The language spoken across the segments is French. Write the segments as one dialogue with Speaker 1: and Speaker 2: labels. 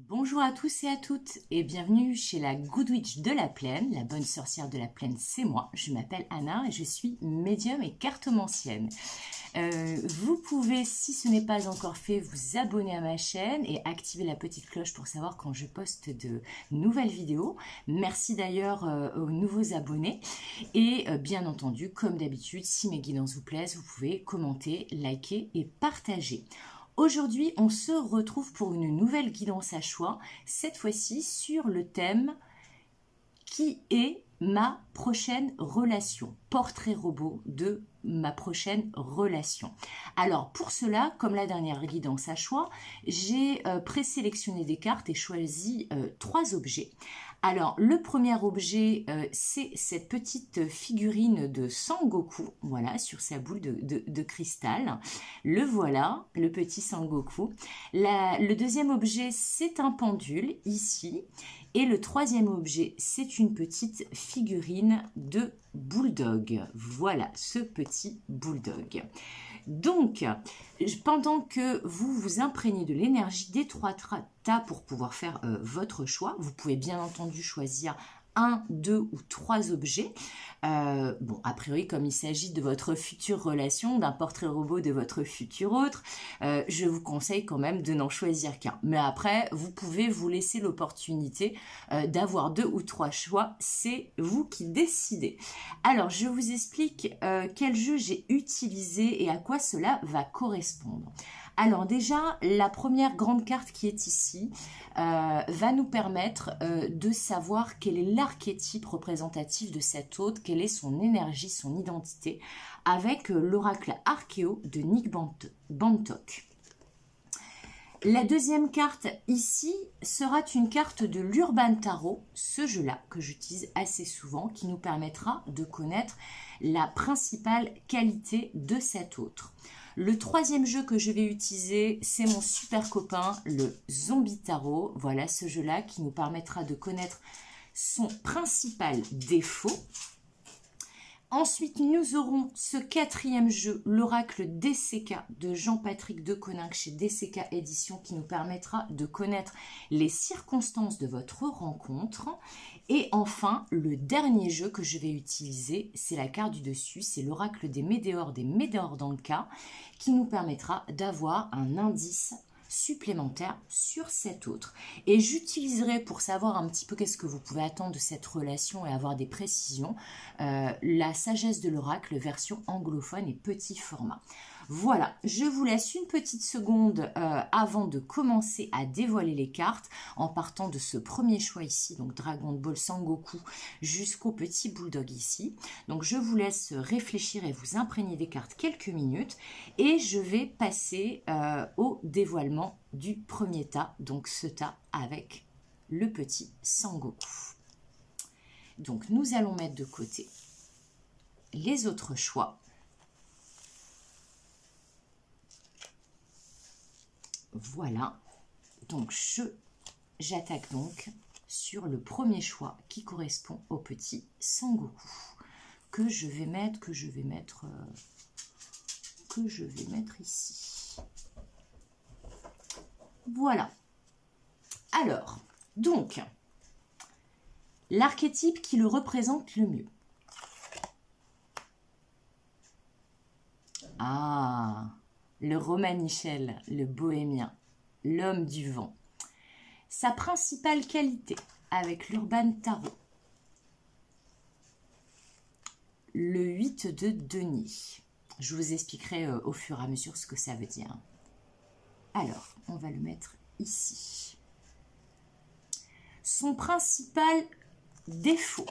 Speaker 1: Bonjour à tous et à toutes et bienvenue chez la Good Witch de la Plaine, la bonne sorcière de la Plaine, c'est moi. Je m'appelle Anna et je suis médium et cartomancienne. Vous pouvez, si ce n'est pas encore fait, vous abonner à ma chaîne et activer la petite cloche pour savoir quand je poste de nouvelles vidéos. Merci d'ailleurs aux nouveaux abonnés. Et bien entendu, comme d'habitude, si mes guidances vous plaisent, vous pouvez commenter, liker et partager. Aujourd'hui, on se retrouve pour une nouvelle guidance à choix, cette fois-ci sur le thème « Qui est ma prochaine relation ?» Portrait robot de ma prochaine relation. Alors pour cela, comme la dernière guidance à choix, j'ai présélectionné des cartes et choisi 3 objets. Alors le premier objet, c'est cette petite figurine de Sangoku, voilà, sur sa boule de cristal. Le voilà, le petit Sangoku. Le deuxième objet, c'est un pendule, ici. Et le troisième objet, c'est une petite figurine de bulldog. Voilà, ce petit bulldog. Donc, pendant que vous vous imprégnez de l'énergie des 3 tas pour pouvoir faire votre choix, vous pouvez bien entendu choisir 1, 2 ou 3 objets. Bon, a priori, comme il s'agit de votre future relation, d'un portrait robot de votre futur autre, je vous conseille quand même de n'en choisir qu'un. Mais après, vous pouvez vous laisser l'opportunité d'avoir 2 ou 3 choix. C'est vous qui décidez. Alors, je vous explique quel jeu j'ai utilisé et à quoi cela va correspondre. Alors déjà, la première grande carte qui est ici va nous permettre de savoir quel est l'archétype représentatif de cet hôte, quelle est son énergie, son identité, avec l'oracle Archéo de Nick Bantock. La deuxième carte ici sera une carte de l'Urban Tarot, ce jeu-là que j'utilise assez souvent, qui nous permettra de connaître la principale qualité de cet autre. Le troisième jeu que je vais utiliser, c'est mon super copain, le Zombie Tarot. Voilà ce jeu-là qui nous permettra de connaître son principal défaut. Ensuite, nous aurons ce quatrième jeu, l'oracle DCK de Jean-Patrick Deconinck chez DCK Éditions qui nous permettra de connaître les circonstances de votre rencontre. Et enfin, le dernier jeu que je vais utiliser, c'est la carte du dessus, c'est l'oracle des Météores dans le cas, qui nous permettra d'avoir un indice supplémentaire sur cet autre. Et j'utiliserai pour savoir un petit peu qu'est-ce que vous pouvez attendre de cette relation et avoir des précisions, la sagesse de l'oracle version anglophone et petit format. Voilà, je vous laisse une petite seconde avant de commencer à dévoiler les cartes en partant de ce premier choix ici, donc Dragon Ball Sangoku jusqu'au petit bulldog ici. Donc je vous laisse réfléchir et vous imprégner des cartes quelques minutes et je vais passer au dévoilement du premier tas, donc ce tas avec le petit Sangoku. Donc nous allons mettre de côté les autres choix. Voilà, donc j'attaque donc sur le premier choix qui correspond au petit Sangoku que je vais mettre ici. Voilà. Alors, donc, l'archétype qui le représente le mieux. Ah, le Romanichel, le bohémien, l'homme du vent. Sa principale qualité avec l'Urban Tarot. Le 8 de denier. Je vous expliquerai au fur et à mesure ce que ça veut dire. Alors, on va le mettre ici. Son principal défaut.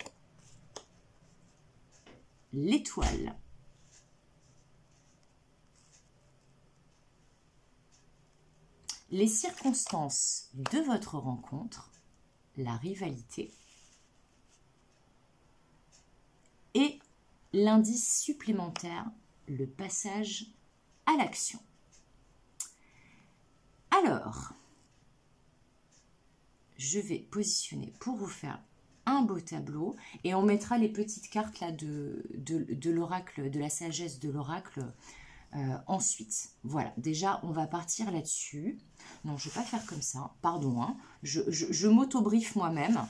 Speaker 1: L'étoile. Les circonstances de votre rencontre, la rivalité et l'indice supplémentaire, le passage à l'action. Alors, je vais positionner pour vous faire un beau tableau et on mettra les petites cartes là de l'oracle, de la sagesse de l'oracle ensuite. Voilà, déjà, on va partir là-dessus. Non, je ne vais pas faire comme ça, pardon, hein. Je m'auto-briefe moi-même.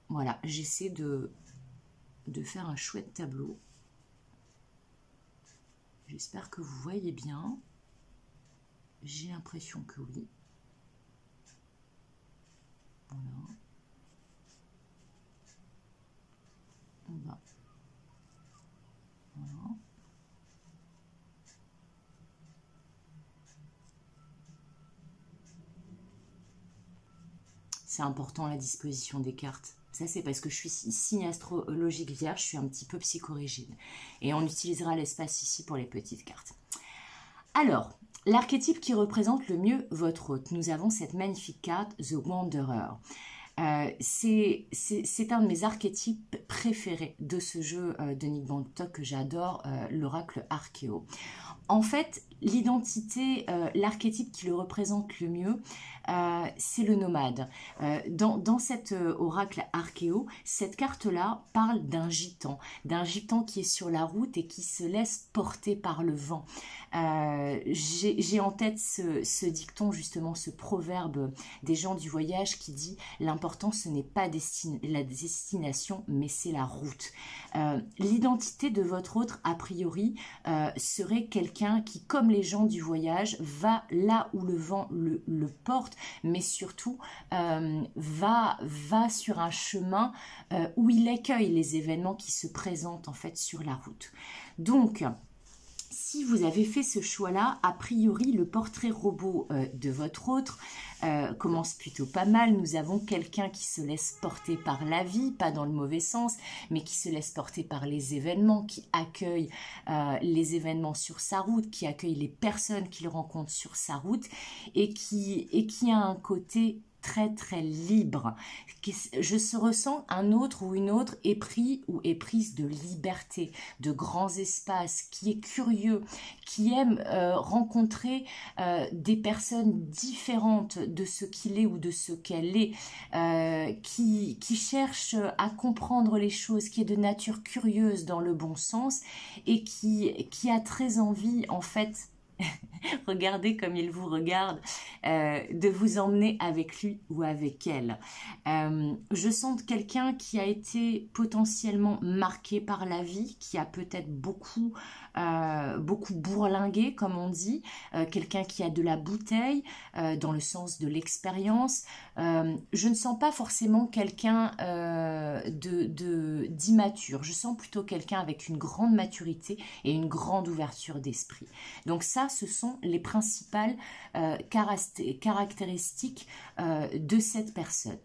Speaker 1: Voilà, j'essaie de faire un chouette tableau. J'espère que vous voyez bien. J'ai l'impression que oui. Voilà. On va. Voilà. C'est important la disposition des cartes. Ça, c'est parce que je suis signe astrologique vierge, je suis un petit peu psychorigide. Et on utilisera l'espace ici pour les petites cartes. Alors, l'archétype qui représente le mieux votre hôte. Nous avons cette magnifique carte, The Wanderer. C'est un de mes archétypes préférés de ce jeu de Nick Van Tock que j'adore, l'oracle Archéo. En fait, l'identité, l'archétype qui le représente le mieux, c'est le nomade. Dans cet oracle Archéo, cette carte-là parle d'un gitan qui est sur la route et qui se laisse porter par le vent. J'ai en tête ce dicton, justement, ce proverbe des gens du voyage qui dit « L'important, ce n'est pas la destination, mais c'est la route ». L'identité de votre autre, a priori, serait quelqu'un qui, comme les gens du voyage, va là où le vent le porte, mais surtout va sur un chemin où il accueille les événements qui se présentent en fait sur la route. Donc, si vous avez fait ce choix-là, a priori, le portrait robot de votre autre commence plutôt pas mal. Nous avons quelqu'un qui se laisse porter par la vie, pas dans le mauvais sens, mais qui se laisse porter par les événements, qui accueille les événements sur sa route, qui accueille les personnes qu'il rencontre sur sa route et qui a un côté très très libre. Je ressens un autre ou une autre épris ou éprise de liberté, de grands espaces, qui est curieux, qui aime rencontrer des personnes différentes de ce qu'il est ou de ce qu'elle est, qui cherche à comprendre les choses, qui est de nature curieuse dans le bon sens et qui a très envie en fait regardez comme il vous regarde, de vous emmener avec lui ou avec elle. Je sens quelqu'un qui a été potentiellement marqué par la vie, qui a peut-être beaucoup bourlingué, comme on dit, quelqu'un qui a de la bouteille, dans le sens de l'expérience. Je ne sens pas forcément quelqu'un d'immature, je sens plutôt quelqu'un avec une grande maturité et une grande ouverture d'esprit. Donc ça, ce sont les principales caractéristiques de cette personne.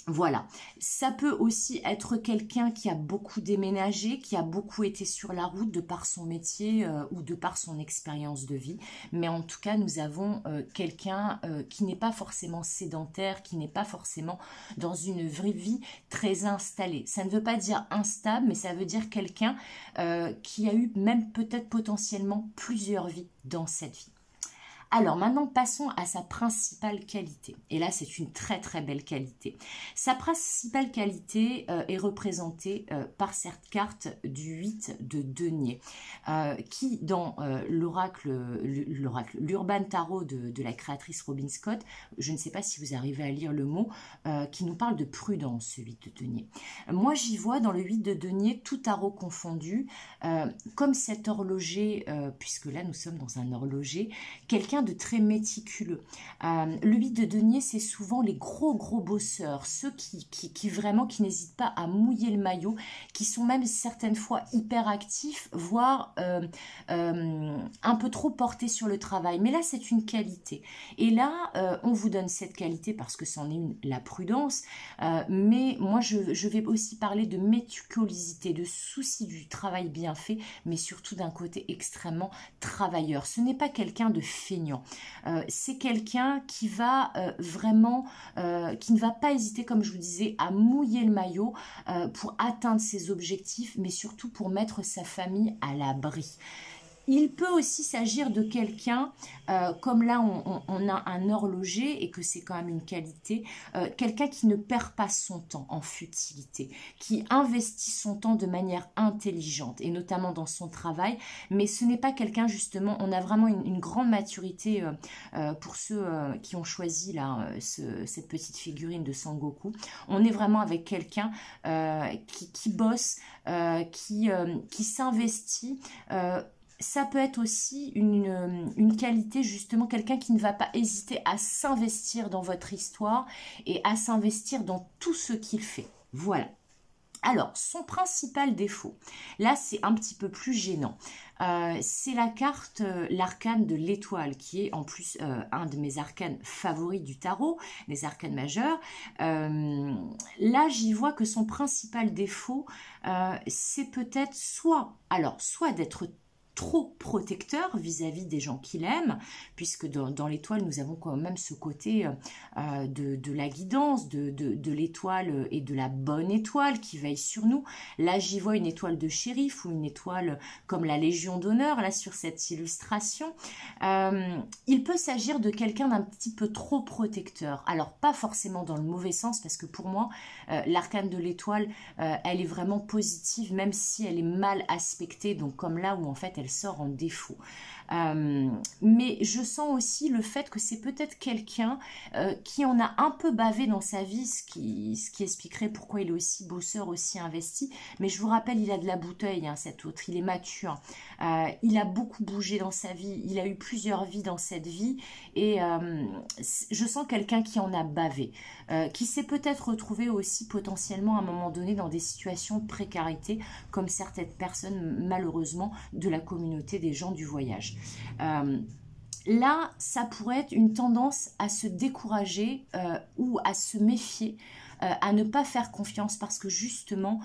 Speaker 1: Voilà, ça peut aussi être quelqu'un qui a beaucoup déménagé, qui a beaucoup été sur la route de par son métier ou de par son expérience de vie. Mais en tout cas, nous avons quelqu'un qui n'est pas forcément sédentaire, qui n'est pas forcément dans une vraie vie très installée. Ça ne veut pas dire instable, mais ça veut dire quelqu'un qui a eu même peut-être potentiellement plusieurs vies dans cette vie. Alors maintenant, passons à sa principale qualité. Et là, c'est une très très belle qualité. Sa principale qualité est représentée par cette carte du 8 de denier, qui dans l'Urban Tarot de la créatrice Robin Scott, je ne sais pas si vous arrivez à lire le mot, qui nous parle de prudence, ce 8 de denier. Moi, j'y vois dans le 8 de denier, tout tarot confondu, comme cet horloger, puisque là, nous sommes dans un horloger, quelqu'un de très méticuleux. Le 8 de denier, c'est souvent les gros bosseurs, ceux qui vraiment qui n'hésitent pas à mouiller le maillot, qui sont même certaines fois hyper actifs, voire un peu trop portés sur le travail. Mais là, c'est une qualité. Et là, on vous donne cette qualité parce que c'en est une, la prudence. Mais moi, je vais aussi parler de méticulosité, de souci du travail bien fait, mais surtout d'un côté extrêmement travailleur. Ce n'est pas quelqu'un de feignant. C'est quelqu'un qui va vraiment, qui ne va pas hésiter, comme je vous disais, à mouiller le maillot pour atteindre ses objectifs, mais surtout pour mettre sa famille à l'abri. Il peut aussi s'agir de quelqu'un, comme là on a un horloger et que c'est quand même une qualité, quelqu'un qui ne perd pas son temps en futilité, qui investit son temps de manière intelligente et notamment dans son travail, mais ce n'est pas quelqu'un justement, on a vraiment une grande maturité pour ceux qui ont choisi là, cette petite figurine de Sangoku. On est vraiment avec quelqu'un qui bosse, qui s'investit. Ça peut être aussi une qualité, justement, quelqu'un qui ne va pas hésiter à s'investir dans votre histoire et à s'investir dans tout ce qu'il fait. Voilà. Alors, son principal défaut, là c'est un petit peu plus gênant, c'est la carte, l'arcane de l'étoile, qui est en plus un de mes arcanes favoris du tarot, les arcanes majeurs. Là, j'y vois que son principal défaut, c'est peut-être soit d'être trop protecteur vis-à-vis des gens qu'il aime, puisque dans l'étoile, nous avons quand même ce côté de la guidance, de l'étoile et de la bonne étoile qui veille sur nous. Là, j'y vois une étoile de shérif ou une étoile comme la Légion d'honneur, là, sur cette illustration. Il peut s'agir de quelqu'un d'un petit peu trop protecteur. Alors, pas forcément dans le mauvais sens, parce que pour moi, l'arcane de l'étoile, elle est vraiment positive, même si elle est mal aspectée, donc comme là où en fait elle sort en défaut. Mais je sens aussi le fait que c'est peut-être quelqu'un qui en a un peu bavé dans sa vie, ce qui expliquerait pourquoi il est aussi bosseur, aussi investi. Mais je vous rappelle, il a de la bouteille, hein, cet autre, il est mature. Il a beaucoup bougé dans sa vie, il a eu plusieurs vies dans cette vie, et je sens quelqu'un qui en a bavé, qui s'est peut-être retrouvé aussi potentiellement à un moment donné dans des situations de précarité, comme certaines personnes malheureusement de la communauté des gens du voyage. Là, ça pourrait être une tendance à se décourager ou à se méfier, à ne pas faire confiance, parce que justement,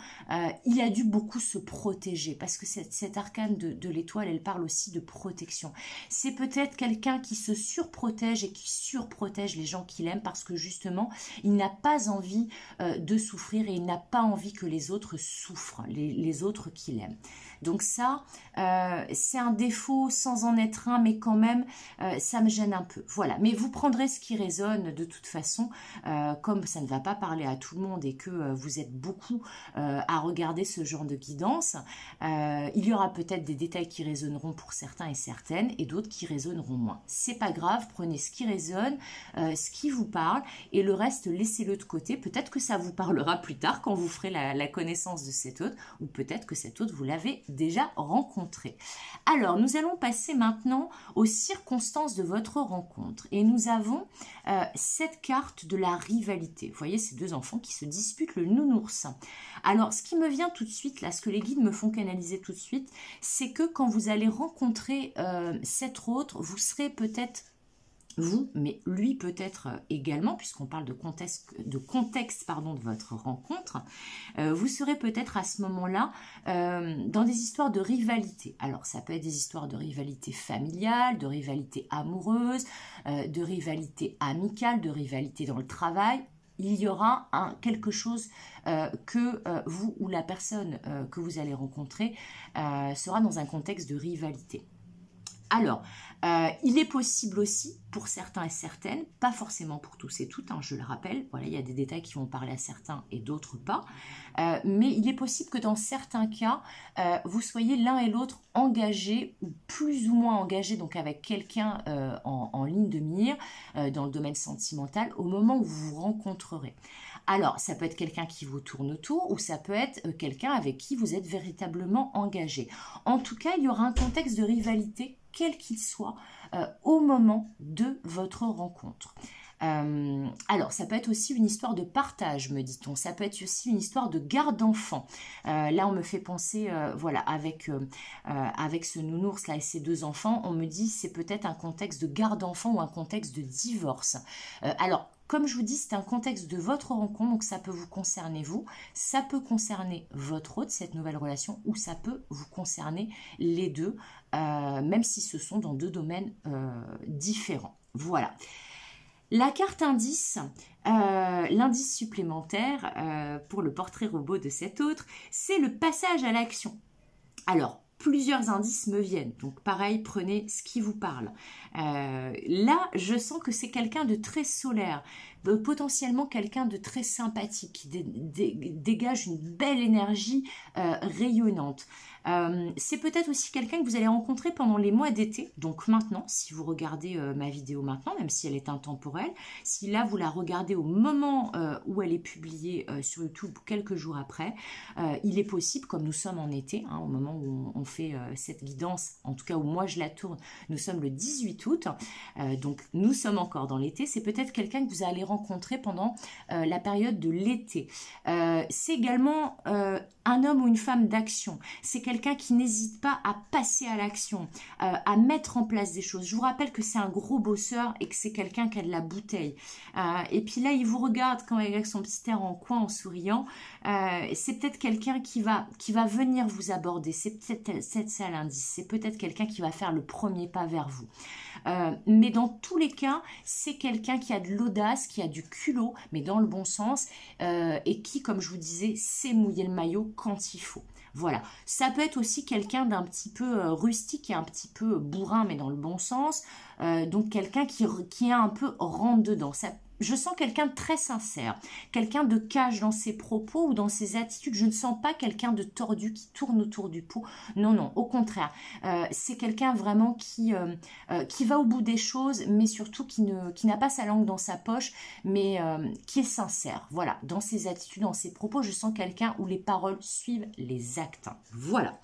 Speaker 1: il a dû beaucoup se protéger, parce que cette arcane de l'étoile, elle parle aussi de protection. C'est peut-être quelqu'un qui se surprotège et qui surprotège les gens qu'il aime, parce que justement, il n'a pas envie de souffrir et il n'a pas envie que les autres souffrent, les autres qu'il aime. Donc ça, c'est un défaut sans en être un, mais quand même, ça me gêne un peu. Voilà, mais vous prendrez ce qui résonne de toute façon, comme ça ne va pas parler à tout le monde et que vous êtes beaucoup à regarder ce genre de guidance. Il y aura peut-être des détails qui résonneront pour certains et certaines, et d'autres qui résonneront moins. C'est pas grave, prenez ce qui résonne, ce qui vous parle, et le reste, laissez-le de côté. Peut-être que ça vous parlera plus tard quand vous ferez la connaissance de cet autre, ou peut-être que cet autre, vous l'avez déjà rencontré. Alors, nous allons passer maintenant aux circonstances de votre rencontre. Et nous avons cette carte de la rivalité. Vous voyez, ces deux enfants qui se disputent le nounours. Alors, ce qui me vient tout de suite, là, ce que les guides me font canaliser tout de suite, c'est que quand vous allez rencontrer cet autre, vous serez peut-être vous, mais lui peut-être également, puisqu'on parle de contexte de votre rencontre, vous serez peut-être à ce moment-là dans des histoires de rivalité. Alors, ça peut être des histoires de rivalité familiale, de rivalité amoureuse, de rivalité amicale, de rivalité dans le travail. Il y aura quelque chose que vous ou la personne que vous allez rencontrer sera dans un contexte de rivalité. Alors, il est possible aussi, pour certains et certaines, pas forcément pour tous et toutes, hein, je le rappelle, voilà, il y a des détails qui vont parler à certains et d'autres pas, mais il est possible que dans certains cas, vous soyez l'un et l'autre engagés, ou plus ou moins engagés, donc avec quelqu'un en ligne de mire, dans le domaine sentimental, au moment où vous vous rencontrerez. Alors, ça peut être quelqu'un qui vous tourne autour, ou ça peut être quelqu'un avec qui vous êtes véritablement engagé. En tout cas, il y aura un contexte de rivalité, quel qu'il soit, au moment de votre rencontre. Alors, ça peut être aussi une histoire de partage, me dit-on. Ça peut être aussi une histoire de garde d'enfant. Là, on me fait penser, voilà, avec ce nounours-là et ses deux enfants, on me dit c'est peut-être un contexte de garde d'enfant ou un contexte de divorce. Alors, comme je vous dis, c'est un contexte de votre rencontre, donc ça peut vous concerner vous, ça peut concerner votre hôte, cette nouvelle relation, ou ça peut vous concerner les deux, même si ce sont dans deux domaines différents. Voilà. La carte indice, l'indice supplémentaire pour le portrait robot de cet autre, c'est le passage à l'action. Alors, plusieurs indices me viennent. Donc pareil, prenez ce qui vous parle. Là, je sens que c'est quelqu'un de très solaire, potentiellement quelqu'un de très sympathique, qui dégage une belle énergie rayonnante. C'est peut-être aussi quelqu'un que vous allez rencontrer pendant les mois d'été, donc maintenant, si vous regardez ma vidéo maintenant, même si elle est intemporelle, si là vous la regardez au moment où elle est publiée sur YouTube quelques jours après, il est possible, comme nous sommes en été, hein, au moment où on fait cette guidance, en tout cas où moi je la tourne, nous sommes le 18 août, donc nous sommes encore dans l'été, c'est peut-être quelqu'un que vous allez rencontrer pendant la période de l'été. C'est également un homme ou une femme d'action, c'est quelqu'un qui n'hésite pas à passer à l'action, à mettre en place des choses. Je vous rappelle que c'est un gros bosseur et que c'est quelqu'un qui a de la bouteille. Et puis là, il vous regarde quand avec son petit air en coin en souriant. C'est peut-être quelqu'un qui va venir vous aborder. C'est peut-être ça l'indice. C'est peut-être quelqu'un qui va faire le premier pas vers vous. Mais dans tous les cas, c'est quelqu'un qui a de l'audace, qui a du culot, mais dans le bon sens, et qui, comme je vous disais, sait mouiller le maillot quand il faut. Voilà, ça peut être aussi quelqu'un d'un petit peu rustique et un petit peu bourrin, mais dans le bon sens. Donc quelqu'un qui est un peu rentre dedans. Je sens quelqu'un de très sincère, quelqu'un de cash dans ses propos ou dans ses attitudes. Je ne sens pas quelqu'un de tordu qui tourne autour du pot. Non, non, au contraire. C'est quelqu'un vraiment qui va au bout des choses, mais surtout qui n'a pas sa langue dans sa poche, mais qui est sincère. Voilà, dans ses attitudes, dans ses propos, je sens quelqu'un où les paroles suivent les actes. Voilà.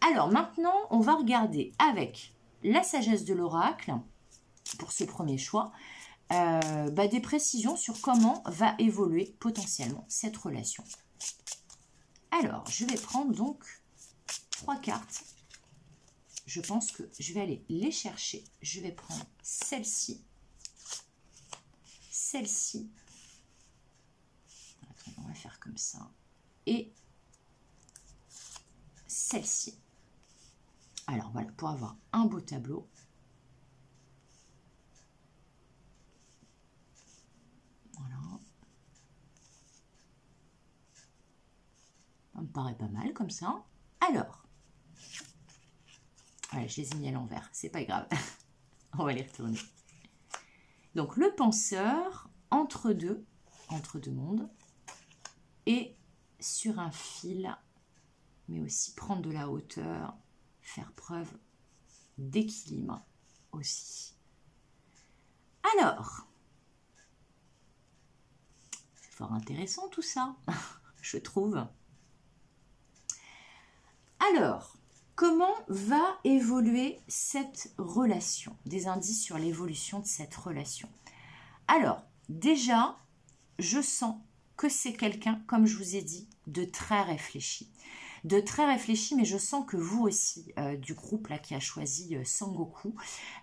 Speaker 1: Alors maintenant, on va regarder avec la sagesse de l'oracle, pour ce premier choix, des précisions sur comment va évoluer potentiellement cette relation. Alors, je vais prendre donc 3 cartes. Je pense que je vais aller les chercher. Je vais prendre celle-ci, celle-ci. On va faire comme ça. Et celle-ci. Alors voilà, pour avoir un beau tableau. Voilà. Ça me paraît pas mal comme ça. Alors, voilà, je les ai mis à l'envers, c'est pas grave. On va les retourner. Donc le penseur entre deux mondes et sur un fil, mais aussi prendre de la hauteur, faire preuve d'équilibre aussi. Alors, c'est fort intéressant tout ça, je trouve. Alors, comment va évoluer cette relation? Des indices sur l'évolution de cette relation. Alors, déjà, je sens que c'est quelqu'un, comme je vous ai dit, de très réfléchi. De très réfléchi, mais je sens que vous aussi, du groupe là qui a choisi Sangoku,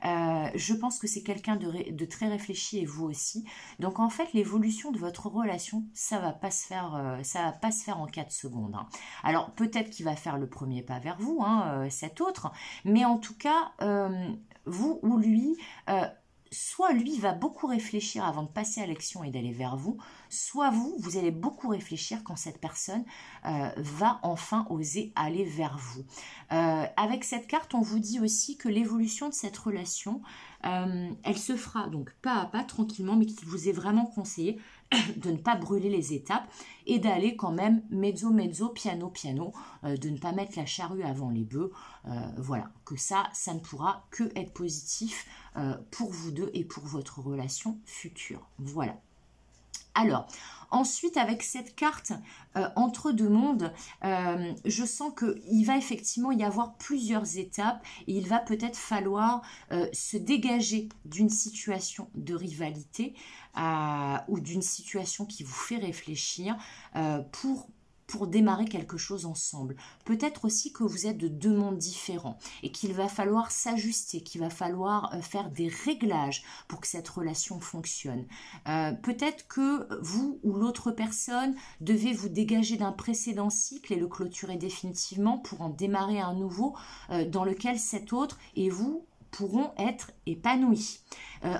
Speaker 1: je pense que c'est quelqu'un de très réfléchi et vous aussi. Donc en fait, l'évolution de votre relation, ça va pas se faire en 4 secondes. Hein. Alors peut-être qu'il va faire le premier pas vers vous, hein, cet autre, mais en tout cas, vous ou lui, soit lui va beaucoup réfléchir avant de passer à l'action et d'aller vers vous, soit vous allez beaucoup réfléchir quand cette personne va enfin oser aller vers vous. Avec cette carte, on vous dit aussi que l'évolution de cette relation, elle se fera donc pas à pas, tranquillement, mais qu'il vous est vraiment conseillé de ne pas brûler les étapes et d'aller quand même mezzo mezzo, piano piano, de ne pas mettre la charrue avant les bœufs. Voilà, que ça ne pourra que être positif pour vous deux et pour votre relation future. Voilà. Alors, ensuite, avec cette carte entre deux mondes, je sens qu'il va effectivement y avoir plusieurs étapes et il va peut-être falloir se dégager d'une situation de rivalité ou d'une situation qui vous fait réfléchir pour démarrer quelque chose ensemble. Peut-être aussi que vous êtes de deux mondes différents et qu'il va falloir s'ajuster, qu'il va falloir faire des réglages pour que cette relation fonctionne. Peut-être que vous ou l'autre personne devez vous dégager d'un précédent cycle et le clôturer définitivement pour en démarrer un nouveau dans lequel cet autre et vous pourront être épanouis.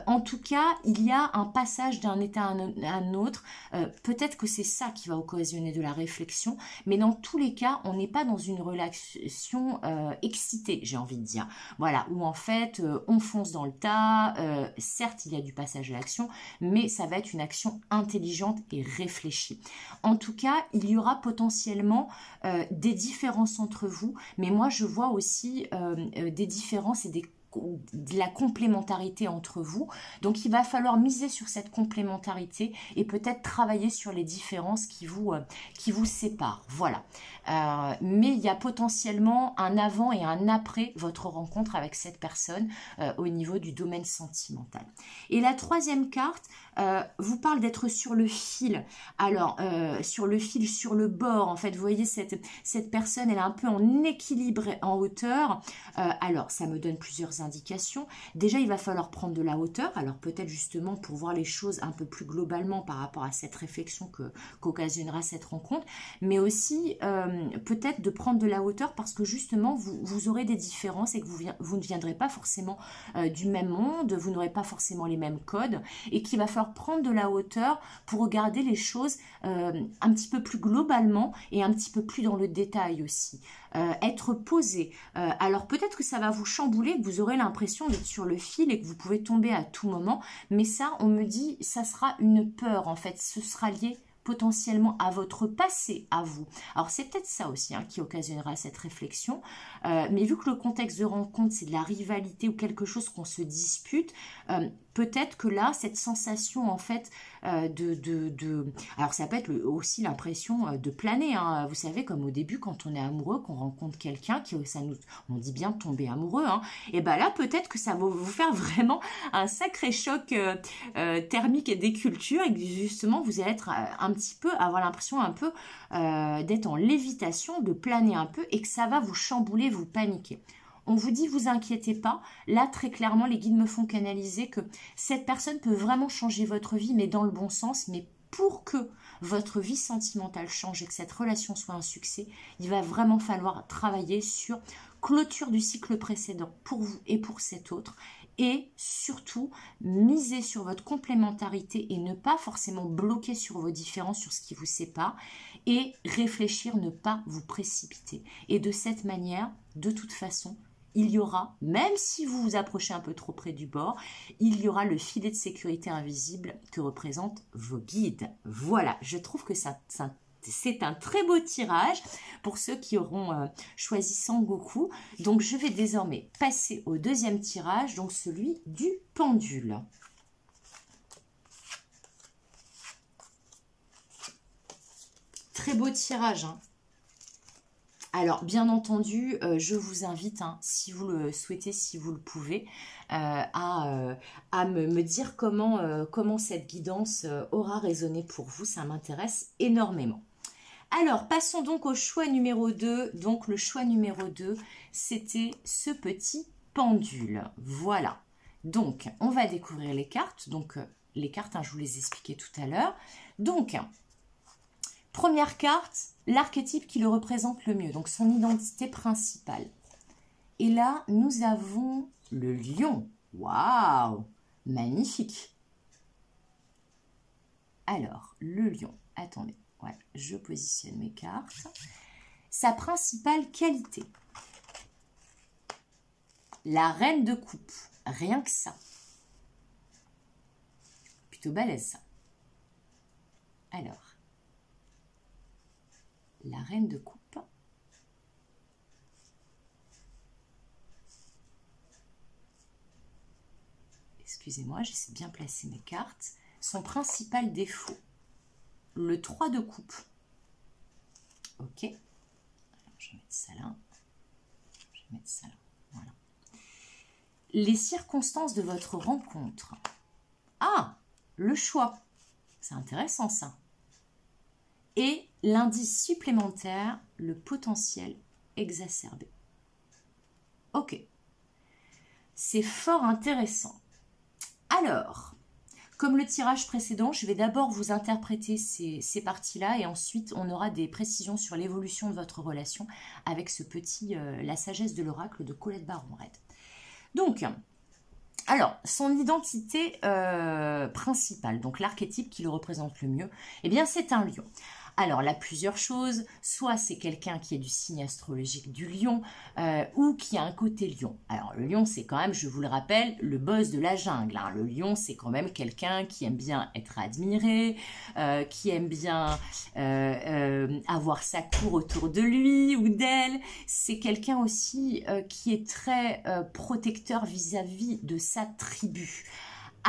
Speaker 1: En tout cas, il y a un passage d'un état à un autre. Peut-être que c'est ça qui va occasionner de la réflexion, mais dans tous les cas, on n'est pas dans une relation excitée, j'ai envie de dire. Voilà, où en fait, on fonce dans le tas. Certes, il y a du passage à l'action, mais ça va être une action intelligente et réfléchie. En tout cas, il y aura potentiellement des différences entre vous, mais moi, je vois aussi des différences et de la complémentarité entre vous. Donc, il va falloir miser sur cette complémentarité et peut-être travailler sur les différences qui vous séparent. Voilà. Mais il y a potentiellement un avant et un après votre rencontre avec cette personne au niveau du domaine sentimental. Et la troisième carte vous parle d'être sur le fil. Alors, sur le fil, sur le bord, en fait, vous voyez, cette personne, elle est un peu en équilibre en hauteur. Alors, ça me donne plusieurs indications. Déjà, il va falloir prendre de la hauteur. Alors, peut-être justement pour voir les choses un peu plus globalement par rapport à cette réflexion qu'occasionnera cette rencontre. Mais aussi, peut-être de prendre de la hauteur parce que justement, vous aurez des différences et que vous ne viendrez pas forcément du même monde, vous n'aurez pas forcément les mêmes codes et qu'il va falloir prendre de la hauteur pour regarder les choses un petit peu plus globalement et un petit peu plus dans le détail aussi. Être posé. Alors peut-être que ça va vous chambouler, que vous aurez l'impression d'être sur le fil et que vous pouvez tomber à tout moment, mais ça, on me dit, ça sera une peur en fait, ce sera lié potentiellement à votre passé, à vous. Alors c'est peut-être ça aussi qui occasionnera cette réflexion, mais vu que le contexte de rencontre c'est de la rivalité ou quelque chose qu'on se dispute, peut-être que là, cette sensation en fait alors ça peut être aussi l'impression de planer, vous savez, comme au début quand on est amoureux, qu'on rencontre quelqu'un, on dit bien tomber amoureux, et bien là peut-être que ça va vous faire vraiment un sacré choc thermique et des cultures, et que justement vous allez être un petit peu, avoir l'impression un peu d'être en lévitation, de planer un peu, et que ça va vous chambouler, vous paniquer. On vous dit, vous inquiétez pas. Là, très clairement, les guides me font canaliser que cette personne peut vraiment changer votre vie, mais dans le bon sens. Mais pour que votre vie sentimentale change et que cette relation soit un succès, il va vraiment falloir travailler sur clôture du cycle précédent pour vous et pour cet autre. Et surtout, miser sur votre complémentarité et ne pas forcément bloquer sur vos différences, sur ce qui vous sépare. Et réfléchir, ne pas vous précipiter. Et de cette manière, de toute façon, il y aura, même si vous vous approchez un peu trop près du bord, il y aura le filet de sécurité invisible que représentent vos guides. Voilà, je trouve que c'est un très beau tirage pour ceux qui auront choisi Sengoku. Donc, je vais désormais passer au deuxième tirage, donc celui du pendule. Très beau tirage, Alors, bien entendu, je vous invite, si vous le souhaitez, si vous le pouvez, à me dire comment cette guidance aura résonné pour vous. Ça m'intéresse énormément. Alors, passons donc au choix numéro 2. Donc, le choix numéro 2, c'était ce petit pendule. Voilà. Donc, on va découvrir les cartes. Donc, les cartes, je vous les expliquais tout à l'heure. Donc, première carte, l'archétype qui le représente le mieux, donc son identité principale. Et là, nous avons le lion. Waouh! Magnifique! Alors, le lion. Attendez, ouais, je positionne mes cartes. Sa principale qualité. La reine de coupe. Rien que ça. Plutôt balèze, ça. Alors. La reine de coupe. Excusez-moi, j'essaie de bien placer mes cartes. Son principal défaut, le 3 de coupe. Ok. Alors, je vais mettre ça là. Je vais mettre ça là. Voilà. Les circonstances de votre rencontre. Ah, le choix. C'est intéressant ça. Et l'indice supplémentaire, le potentiel exacerbé. Ok. C'est fort intéressant. Alors, comme le tirage précédent, je vais d'abord vous interpréter ces parties-là et ensuite on aura des précisions sur l'évolution de votre relation avec ce petit La sagesse de l'oracle de Colette Baron-Red. Donc, alors, son identité principale, donc l'archétype qui le représente le mieux, eh bien c'est un lion. Alors là, plusieurs choses, soit c'est quelqu'un qui est du signe astrologique du lion, ou qui a un côté lion. Alors le lion, c'est quand même, je vous le rappelle, le boss de la jungle, hein. Le lion, c'est quand même quelqu'un qui aime bien être admiré, qui aime bien avoir sa cour autour de lui ou d'elle. C'est quelqu'un aussi qui est très protecteur vis-à-vis de sa tribu.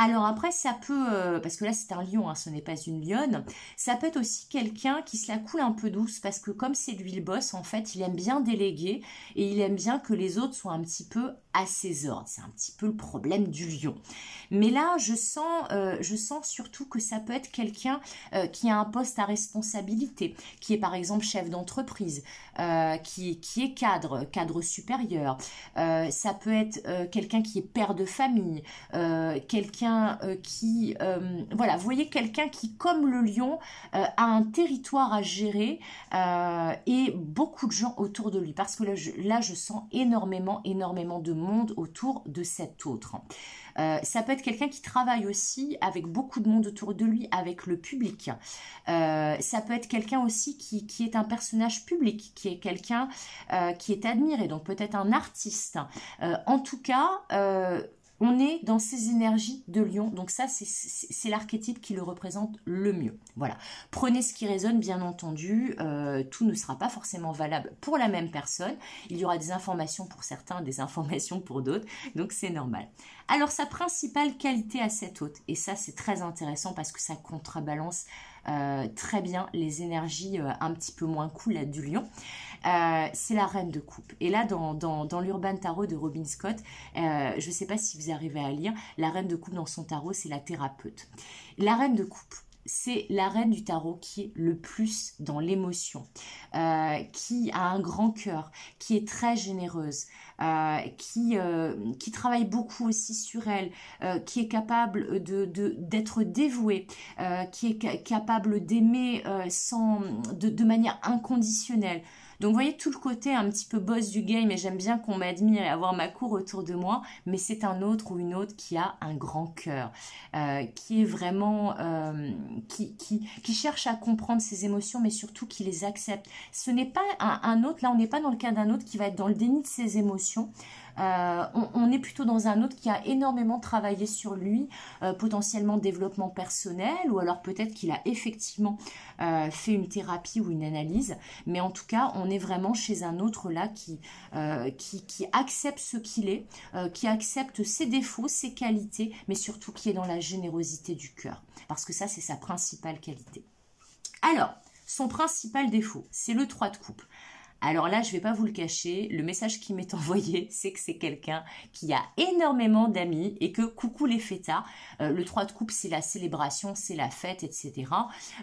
Speaker 1: Alors après, ça peut, parce que là c'est un lion, hein, ce n'est pas une lionne, ça peut être aussi quelqu'un qui se la coule un peu douce, parce que comme c'est lui le boss, en fait, il aime bien déléguer, et il aime bien que les autres soient un petit peu à ses ordres. C'est un petit peu le problème du lion. Mais là, je sens surtout que ça peut être quelqu'un qui a un poste à responsabilité, qui est par exemple chef d'entreprise, qui est cadre supérieur. Ça peut être quelqu'un qui est père de famille, quelqu'un qui... voilà, vous voyez, quelqu'un qui, comme le lion, a un territoire à gérer et beaucoup de gens autour de lui. Parce que là, je sens énormément de monde autour de cet autre. Ça peut être quelqu'un qui travaille aussi avec beaucoup de monde autour de lui, avec le public. Ça peut être quelqu'un aussi qui est un personnage public, qui est quelqu'un qui est admiré, donc peut-être un artiste. En tout cas... on est dans ces énergies de lion, donc ça c'est l'archétype qui le représente le mieux. Voilà, prenez ce qui résonne, bien entendu, tout ne sera pas forcément valable pour la même personne, il y aura des informations pour certains, des informations pour d'autres, donc c'est normal. Alors sa principale qualité à cet hôte, et ça c'est très intéressant parce que ça contrebalance très bien les énergies un petit peu moins cool là, du lion, c'est la reine de coupe. Et là dans l'Urban Tarot de Robin Scott, je ne sais pas si vous arrivez à lire, la reine de coupe dans son tarot c'est la thérapeute. La reine de coupe, c'est la reine du tarot qui est le plus dans l'émotion, qui a un grand cœur, qui est très généreuse, qui travaille beaucoup aussi sur elle, qui est capable d'être dévouée, qui est capable d'aimer de manière inconditionnelle. Donc, vous voyez tout le côté un petit peu boss du game, et j'aime bien qu'on m'admire et avoir ma cour autour de moi, mais c'est un autre ou une autre qui a un grand cœur, qui est vraiment, qui cherche à comprendre ses émotions, mais surtout qui les accepte. Ce n'est pas un autre, là on n'est pas dans le cas d'un autre qui va être dans le déni de ses émotions. On est plutôt dans un autre qui a énormément travaillé sur lui, potentiellement développement personnel, ou alors peut-être qu'il a effectivement fait une thérapie ou une analyse, mais en tout cas on est vraiment chez un autre là qui accepte ce qu'il est, qui accepte ses défauts, ses qualités, mais surtout qui est dans la générosité du cœur, parce que ça c'est sa principale qualité. Alors, son principal défaut, c'est le 3 de coupe. Alors là, je ne vais pas vous le cacher, le message qui m'est envoyé, c'est que c'est quelqu'un qui a énormément d'amis et que coucou les fêtards, le 3 de coupe, c'est la célébration, c'est la fête, etc.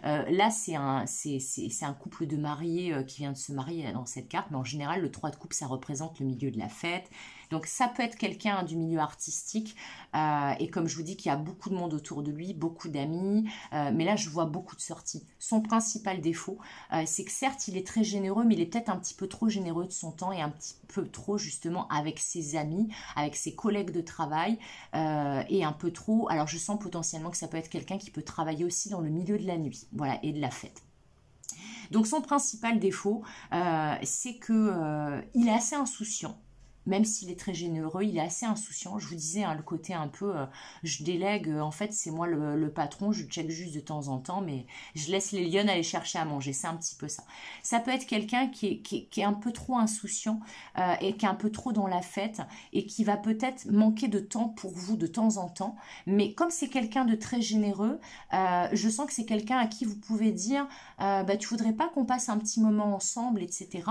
Speaker 1: Là, c'est un couple de mariés qui vient de se marier dans cette carte, mais en général, le 3 de coupe, ça représente le milieu de la fête. Donc ça peut être quelqu'un du milieu artistique et comme je vous dis qu'il y a beaucoup de monde autour de lui, beaucoup d'amis, mais là je vois beaucoup de sorties. Son principal défaut, c'est que certes il est très généreux, mais il est peut-être un petit peu trop généreux de son temps et un petit peu trop justement avec ses amis, avec ses collègues de travail et un peu trop, alors je sens potentiellement que ça peut être quelqu'un qui peut travailler aussi dans le milieu de la nuit, voilà, et de la fête. Donc son principal défaut, c'est que il est assez insouciant. Même s'il est très généreux, il est assez insouciant. Je vous disais, hein, le côté un peu, je délègue, en fait, c'est moi le patron, je check juste de temps en temps, mais je laisse les lionnes aller chercher à manger. C'est un petit peu ça. Ça peut être quelqu'un qui est un peu trop insouciant et qui est un peu trop dans la fête et qui va peut-être manquer de temps pour vous de temps en temps. Mais comme c'est quelqu'un de très généreux, je sens que c'est quelqu'un à qui vous pouvez dire, tu voudrais pas qu'on passe un petit moment ensemble, etc.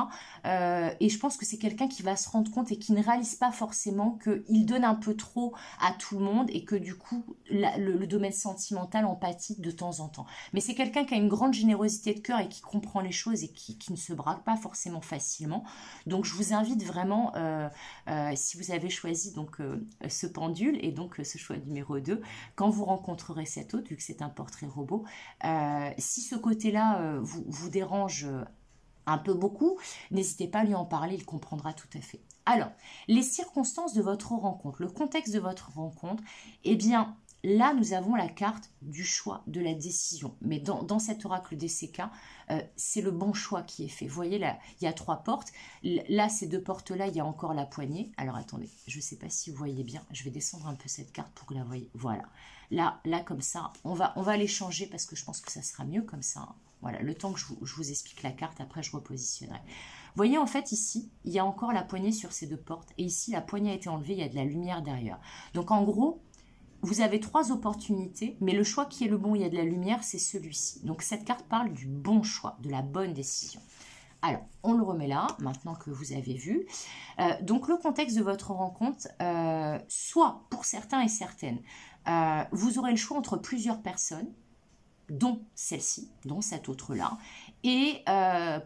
Speaker 1: Et je pense que c'est quelqu'un qui va se rendre compte et qui ne réalise pas forcément qu'il donne un peu trop à tout le monde et que du coup, le domaine sentimental en pâtit de temps en temps. Mais c'est quelqu'un qui a une grande générosité de cœur et qui comprend les choses et qui ne se braque pas forcément facilement. Donc, je vous invite vraiment, si vous avez choisi donc ce pendule et donc ce choix numéro 2, quand vous rencontrerez cet autre, vu que c'est un portrait robot, si ce côté-là vous dérange un peu beaucoup, n'hésitez pas à lui en parler, il comprendra tout à fait. Alors, les circonstances de votre rencontre, le contexte de votre rencontre, eh bien, là, nous avons la carte du choix, de la décision. Mais dans cet oracle DCK, c'est le bon choix qui est fait. Vous voyez, là, il y a 3 portes. Là, ces 2 portes-là, il y a encore la poignée. Alors, attendez, je ne sais pas si vous voyez bien. Je vais descendre un peu cette carte pour que vous la voyez. Voilà. Là, comme ça, on va les changer parce que je pense que ça sera mieux comme ça. Voilà, le temps que je vous explique la carte, après, je repositionnerai. Vous voyez, en fait, ici, il y a encore la poignée sur ces 2 portes. Et ici, la poignée a été enlevée, il y a de la lumière derrière. Donc, en gros, vous avez 3 opportunités, mais le choix qui est le bon, il y a de la lumière, c'est celui-ci. Donc, cette carte parle du bon choix, de la bonne décision. Alors, on le remet là, maintenant que vous avez vu. Donc, le contexte de votre rencontre, soit pour certains et certaines, vous aurez le choix entre plusieurs personnes, dont celle-ci, dont cette autre-là, et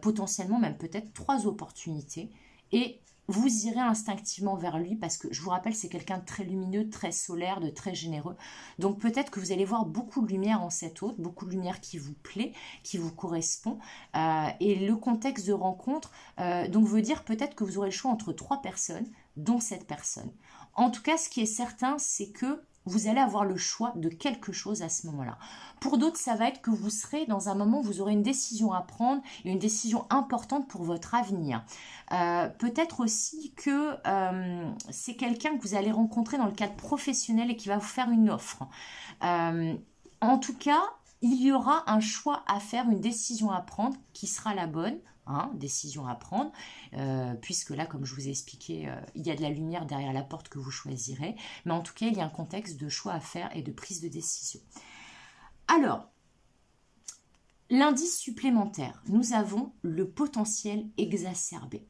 Speaker 1: potentiellement même peut-être 3 opportunités, et vous irez instinctivement vers lui parce que, je vous rappelle, c'est quelqu'un de très lumineux, très solaire, de très généreux. Donc peut-être que vous allez voir beaucoup de lumière en cet autre, beaucoup de lumière qui vous plaît, qui vous correspond. Et le contexte de rencontre, donc veut dire peut-être que vous aurez le choix entre 3 personnes, dont cette personne. En tout cas, ce qui est certain, c'est que vous allez avoir le choix de quelque chose à ce moment-là. Pour d'autres, ça va être que vous serez dans un moment où vous aurez une décision à prendre, une décision importante pour votre avenir. Peut-être aussi que c'est quelqu'un que vous allez rencontrer dans le cadre professionnel et qui va vous faire une offre. En tout cas, il y aura un choix à faire, une décision à prendre qui sera la bonne. Décision à prendre, puisque là, comme je vous ai expliqué, il y a de la lumière derrière la porte que vous choisirez, mais en tout cas, il y a un contexte de choix à faire et de prise de décision. Alors, l'indice supplémentaire, nous avons le potentiel exacerbé.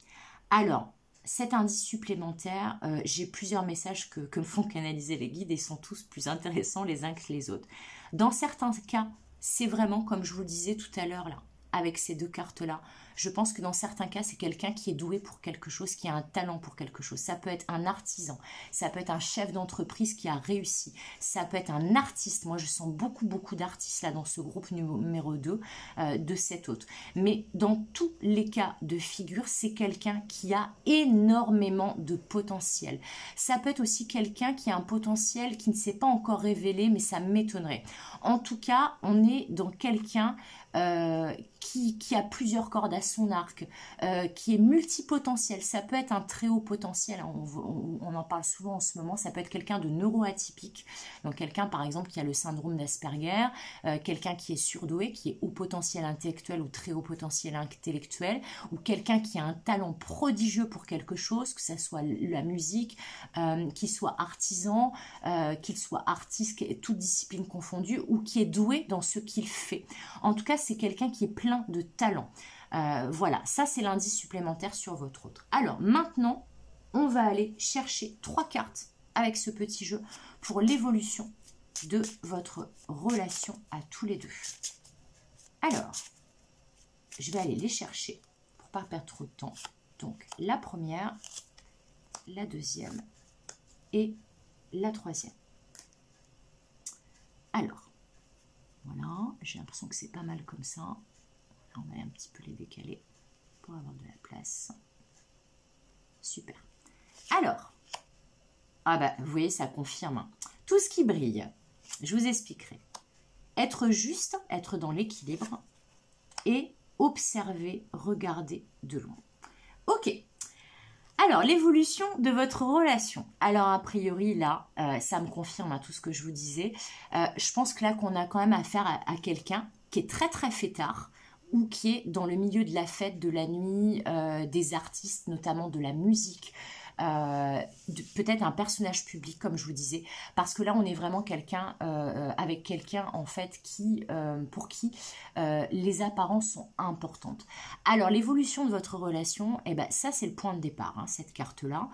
Speaker 1: Alors, cet indice supplémentaire, j'ai plusieurs messages que me font canaliser les guides et sont tous plus intéressants les uns que les autres. Dans certains cas, c'est vraiment, comme je vous le disais tout à l'heure, là, avec ces 2 cartes-là, je pense que dans certains cas, c'est quelqu'un qui est doué pour quelque chose, qui a un talent pour quelque chose. Ça peut être un artisan, ça peut être un chef d'entreprise qui a réussi, ça peut être un artiste. Moi, je sens beaucoup d'artistes là dans ce groupe numéro 2 de cet autre. Mais dans tous les cas de figure, c'est quelqu'un qui a énormément de potentiel. Ça peut être aussi quelqu'un qui a un potentiel qui ne s'est pas encore révélé, mais ça m'étonnerait. En tout cas, on est dans quelqu'un qui a plusieurs cordes à son arc, qui est multipotentiel. Ça peut être un très haut potentiel, hein, on en parle souvent en ce moment. Ça peut être quelqu'un de neuroatypique, donc quelqu'un par exemple qui a le syndrome d'Asperger, quelqu'un qui est surdoué, qui est haut potentiel intellectuel ou très haut potentiel intellectuel, ou quelqu'un qui a un talent prodigieux pour quelque chose, que ce soit la musique, qu'il soit artisan, qu'il soit artiste, toute discipline confondue, ou qui est doué dans ce qu'il fait. En tout cas, c'est quelqu'un qui est plein de talent. Voilà, ça c'est l'indice supplémentaire sur votre autre. Alors maintenant, on va aller chercher 3 cartes avec ce petit jeu pour l'évolution de votre relation à tous les 2. Alors, je vais aller les chercher pour ne pas perdre trop de temps. Donc, la première, la deuxième et la troisième. Alors, voilà, j'ai l'impression que c'est pas mal comme ça. On va un petit peu les décaler pour avoir de la place. Super. Alors, vous voyez, ça confirme. Hein. Tout ce qui brille, je vous expliquerai. Être juste, être dans l'équilibre et observer, regarder de loin. Ok. Alors, l'évolution de votre relation. Alors, a priori, là, ça me confirme tout ce que je vous disais. Je pense que là, qu'on a quand même affaire à quelqu'un qui est très fêtard ou qui est dans le milieu de la fête, de la nuit, des artistes, notamment de la musique, peut-être un personnage public, comme je vous disais, parce que là, on est vraiment quelqu'un avec quelqu'un, en fait, pour qui les apparences sont importantes. Alors, l'évolution de votre relation, ça, c'est le point de départ, hein, cette carte-là.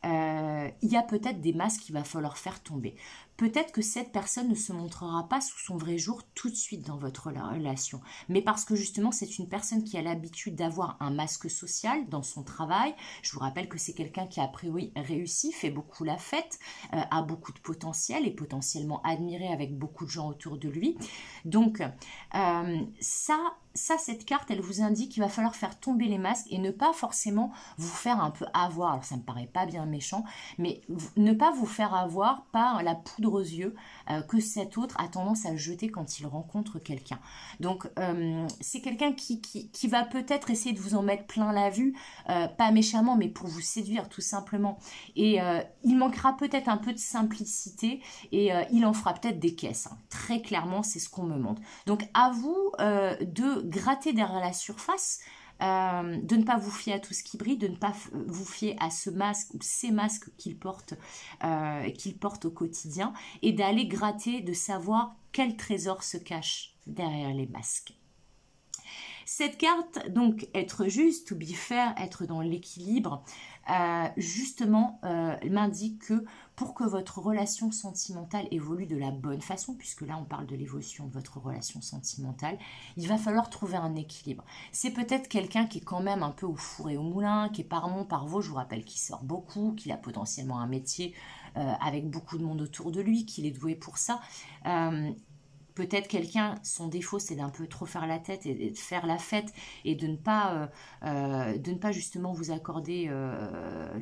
Speaker 1: Il y a peut-être des masques qu'il va falloir faire tomber. Peut-être que cette personne ne se montrera pas sous son vrai jour tout de suite dans votre relation, mais parce que justement c'est une personne qui a l'habitude d'avoir un masque social dans son travail. Je vous rappelle que c'est quelqu'un qui a priori réussi, fait beaucoup la fête, a beaucoup de potentiel et potentiellement admiré avec beaucoup de gens autour de lui. Donc ça, ça, cette carte, elle vous indique qu'il va falloir faire tomber les masques et ne pas forcément vous faire un peu avoir. Alors, ça me paraît pas bien méchant, mais ne pas vous faire avoir par la poudre aux yeux que cet autre a tendance à jeter quand il rencontre quelqu'un. Donc, c'est quelqu'un qui va peut-être essayer de vous en mettre plein la vue, pas méchamment, mais pour vous séduire, tout simplement. Et il manquera peut-être un peu de simplicité et il en fera peut-être des caisses. Hein. Très clairement, c'est ce qu'on me montre. Donc, à vous de gratter derrière la surface, de ne pas vous fier à tout ce qui brille, de ne pas vous fier à ce masque ou ces masques qu'il porte au quotidien et d'aller gratter, de savoir quel trésor se cache derrière les masques. Cette carte, donc, être juste, to be fair, être dans l'équilibre, justement, m'indique que pour que votre relation sentimentale évolue de la bonne façon, puisque là, on parle de l'évolution de votre relation sentimentale, il va falloir trouver un équilibre. C'est peut-être quelqu'un qui est quand même un peu au four et au moulin, qui est par mon, par vos, je vous rappelle qu'il sort beaucoup, qu'il a potentiellement un métier avec beaucoup de monde autour de lui, qu'il est doué pour ça. Peut-être quelqu'un, son défaut, c'est d'un peu trop faire la tête et de faire la fête et de ne pas justement vous accorder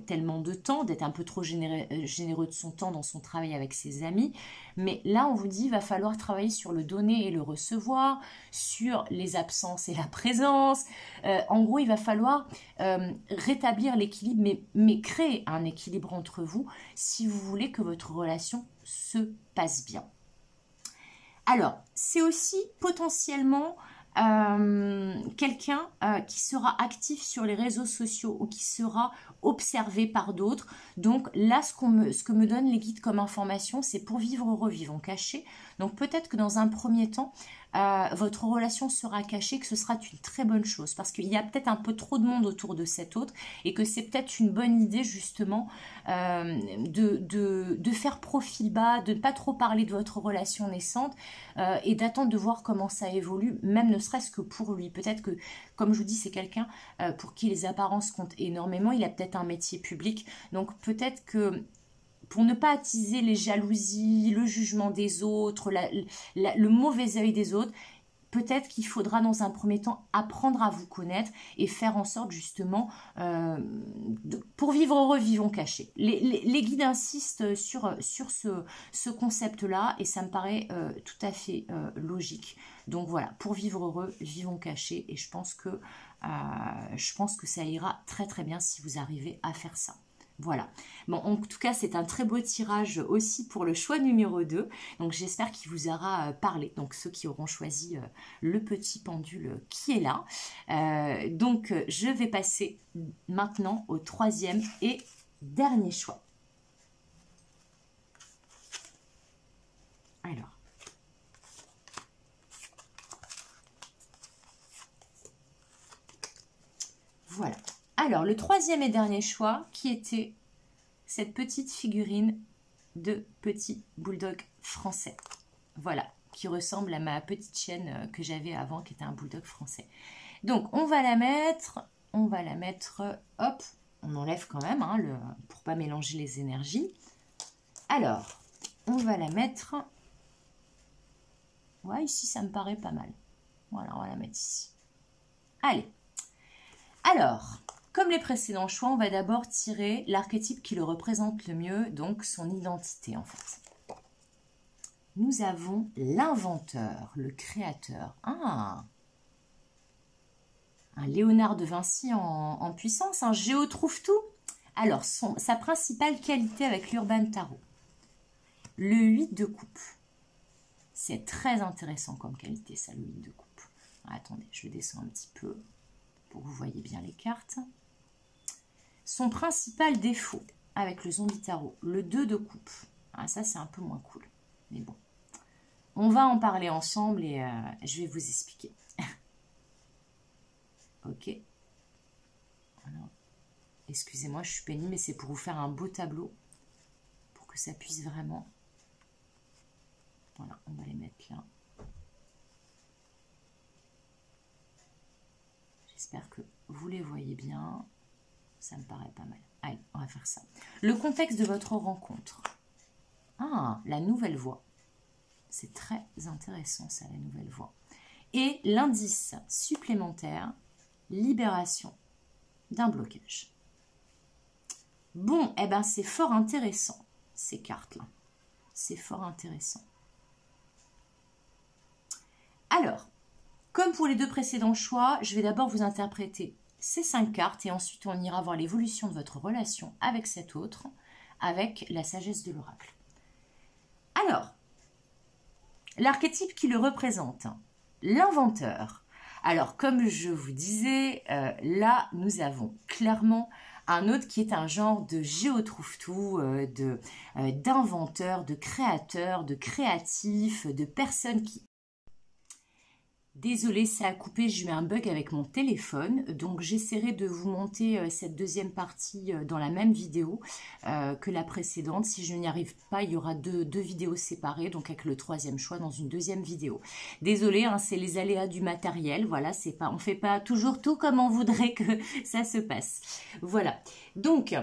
Speaker 1: tellement de temps, d'être un peu trop généreux de son temps dans son travail avec ses amis. Mais là, on vous dit, il va falloir travailler sur le donner et le recevoir, sur les absences et la présence. En gros, il va falloir rétablir l'équilibre, mais créer un équilibre entre vous si vous voulez que votre relation se passe bien. Alors, c'est aussi potentiellement quelqu'un qui sera actif sur les réseaux sociaux ou qui sera observé par d'autres. Donc là, ce que me donnent les guides comme information, c'est pour vivre heureux, vivons cachés. Donc peut-être que dans un premier temps, votre relation sera cachée, que ce sera une très bonne chose parce qu'il y a peut-être un peu trop de monde autour de cet autre et que c'est peut-être une bonne idée justement de faire profil bas, de ne pas trop parler de votre relation naissante et d'attendre de voir comment ça évolue, même ne serait-ce que pour lui. Peut-être que, comme je vous dis, c'est quelqu'un pour qui les apparences comptent énormément. Il a peut-être un métier public, donc peut-être que pour ne pas attiser les jalousies, le jugement des autres, le mauvais œil des autres, peut-être qu'il faudra dans un premier temps apprendre à vous connaître et faire en sorte justement, pour vivre heureux, vivons cachés. Les guides insistent sur ce concept-là et ça me paraît tout à fait logique. Donc voilà, pour vivre heureux, vivons cachés et je pense que ça ira très très bien si vous arrivez à faire ça. Voilà. Bon, en tout cas, c'est un très beau tirage aussi pour le choix numéro 2. Donc, j'espère qu'il vous aura parlé. Donc, ceux qui auront choisi le petit pendule qui est là. Donc, je vais passer maintenant au troisième et dernier choix. Alors. Voilà. Alors, le troisième et dernier choix, qui était cette petite figurine de petit bulldog français. Voilà, qui ressemble à ma petite chienne que j'avais avant, qui était un bulldog français. Donc, on va la mettre, hop, on enlève quand même, hein, pour pas mélanger les énergies. Alors, on va la mettre, ouais, ici, ça me paraît pas mal. Voilà, on va la mettre ici. Allez, alors... Comme les précédents choix, on va d'abord tirer l'archétype qui le représente le mieux, donc son identité en fait. Nous avons l'inventeur, le créateur. Ah, un Léonard de Vinci en puissance, un Géo trouve tout. Alors, sa principale qualité avec l'Urban Tarot, le 8 de coupe. C'est très intéressant comme qualité ça, le 8 de coupe. Attendez, je descends un petit peu pour que vous voyez bien les cartes. Son principal défaut avec le zombie tarot, le 2 de coupe. Ah, ça, c'est un peu moins cool. Mais bon, on va en parler ensemble et je vais vous expliquer. Ok. Excusez-moi, je suis pénible, mais c'est pour vous faire un beau tableau. Pour que ça puisse vraiment... Voilà, on va les mettre là. J'espère que vous les voyez bien. Ça me paraît pas mal. Allez, on va faire ça. Le contexte de votre rencontre. Ah, la nouvelle voie. C'est très intéressant ça, la nouvelle voie. Et l'indice supplémentaire, libération d'un blocage. Bon, eh ben c'est fort intéressant, ces cartes-là. C'est fort intéressant. Alors, comme pour les deux précédents choix, je vais d'abord vous interpréter ces 5 cartes et ensuite on ira voir l'évolution de votre relation avec cet autre, avec la sagesse de l'oracle. Alors, l'archétype qui le représente, l'inventeur. Alors, comme je vous disais, là, nous avons clairement un autre qui est un genre de géotrouve-tout, d'inventeur, de créateur, de créatif, de personne qui... Désolée, ça a coupé, j'ai eu un bug avec mon téléphone, donc j'essaierai de vous monter cette deuxième partie dans la même vidéo que la précédente. Si je n'y arrive pas, il y aura deux vidéos séparées, donc avec le troisième choix dans une deuxième vidéo. Désolée, hein, c'est les aléas du matériel, voilà, on ne fait pas toujours tout comme on voudrait que ça se passe. Voilà, donc...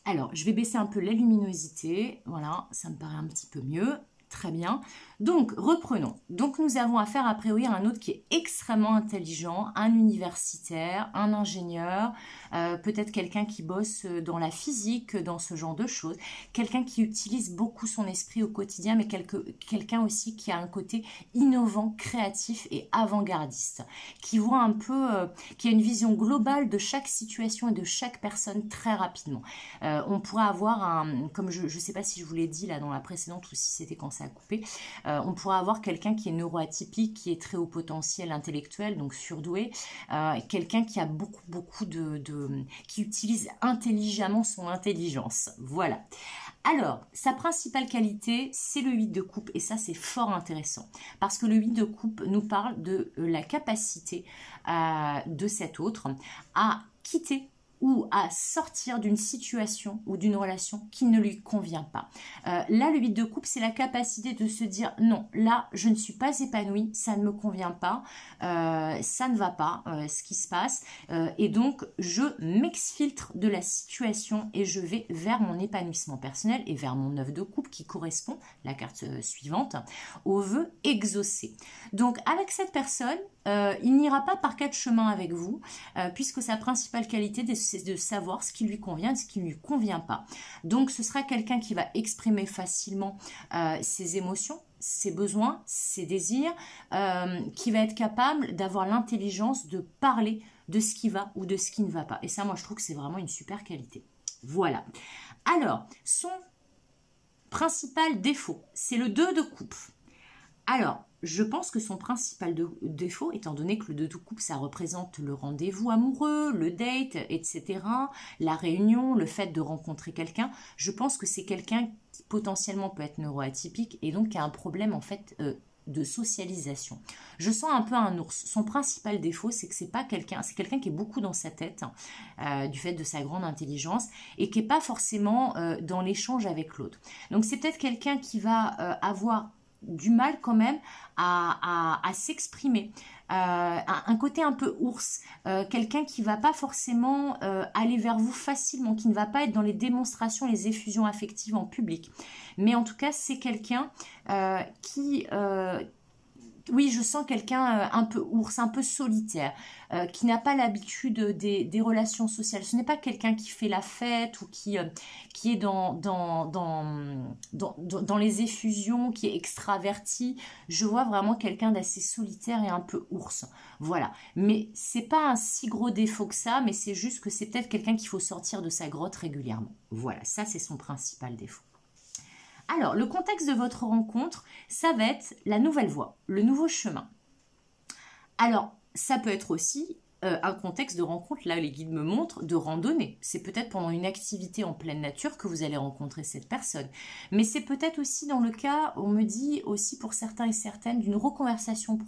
Speaker 1: Alors, je vais baisser un peu la luminosité, voilà, ça me paraît un petit peu mieux. Très bien. Donc, reprenons. Donc, nous avons affaire a priori à un autre qui est extrêmement intelligent, un universitaire, un ingénieur, peut-être quelqu'un qui bosse dans la physique, dans ce genre de choses, quelqu'un qui utilise beaucoup son esprit au quotidien, mais quelqu'un aussi qui a un côté innovant, créatif et avant-gardiste, qui voit un peu, qui a une vision globale de chaque situation et de chaque personne très rapidement. On pourrait avoir comme je ne sais pas si je vous l'ai dit là dans la précédente ou si c'était quand ça a coupé, on pourrait avoir quelqu'un qui est neuroatypique, qui est très haut potentiel intellectuel, donc surdoué, quelqu'un qui a beaucoup qui utilise intelligemment son intelligence. Voilà. Alors, sa principale qualité, c'est le 8 de coupe, et ça, c'est fort intéressant, parce que le 8 de coupe nous parle de la capacité de cet autre à quitter ou à sortir d'une situation ou d'une relation qui ne lui convient pas. Là, le 8 de coupe, c'est la capacité de se dire « Non, là, je ne suis pas épanouie, ça ne me convient pas, ça ne va pas, ce qui se passe, et donc je m'exfiltre de la situation et je vais vers mon épanouissement personnel et vers mon 9 de coupe qui correspond, la carte suivante, au vœu exaucé. » Donc, avec cette personne, il n'ira pas par 4 chemins avec vous, puisque sa principale qualité, c'est de savoir ce qui lui convient et ce qui ne lui convient pas. Donc, ce sera quelqu'un qui va exprimer facilement ses émotions, ses besoins, ses désirs, qui va être capable d'avoir l'intelligence de parler de ce qui va ou de ce qui ne va pas. Et ça, moi, je trouve que c'est vraiment une super qualité. Voilà. Alors, son principal défaut, c'est le 2 de coupe. Alors, je pense que son principal défaut, étant donné que le 2 de coupe, ça représente le rendez-vous amoureux, le date, etc., la réunion, le fait de rencontrer quelqu'un, je pense que c'est quelqu'un qui potentiellement peut être neuroatypique et donc qui a un problème en fait de socialisation. Je sens un peu un ours. Son principal défaut, c'est que c'est quelqu'un qui est beaucoup dans sa tête, du fait de sa grande intelligence, et qui n'est pas forcément dans l'échange avec l'autre. Donc c'est peut-être quelqu'un qui va avoir du mal quand même à s'exprimer, un côté un peu ours, quelqu'un qui va pas forcément aller vers vous facilement, qui ne va pas être dans les démonstrations, les effusions affectives en public, mais en tout cas c'est quelqu'un qui oui, je sens quelqu'un un peu ours, un peu solitaire, qui n'a pas l'habitude des relations sociales. Ce n'est pas quelqu'un qui fait la fête ou qui est dans les effusions, qui est extraverti. Je vois vraiment quelqu'un d'assez solitaire et un peu ours. Voilà. Mais c'est pas un si gros défaut que ça, mais c'est juste que c'est peut-être quelqu'un qu'il faut sortir de sa grotte régulièrement. Voilà, ça c'est son principal défaut. Alors, le contexte de votre rencontre, ça va être la nouvelle voie, le nouveau chemin. Alors, ça peut être aussi un contexte de rencontre, là les guides me montrent, de randonnée. C'est peut-être pendant une activité en pleine nature que vous allez rencontrer cette personne. Mais c'est peut-être aussi dans le cas, on me dit aussi pour certains et certaines, d'une reconversion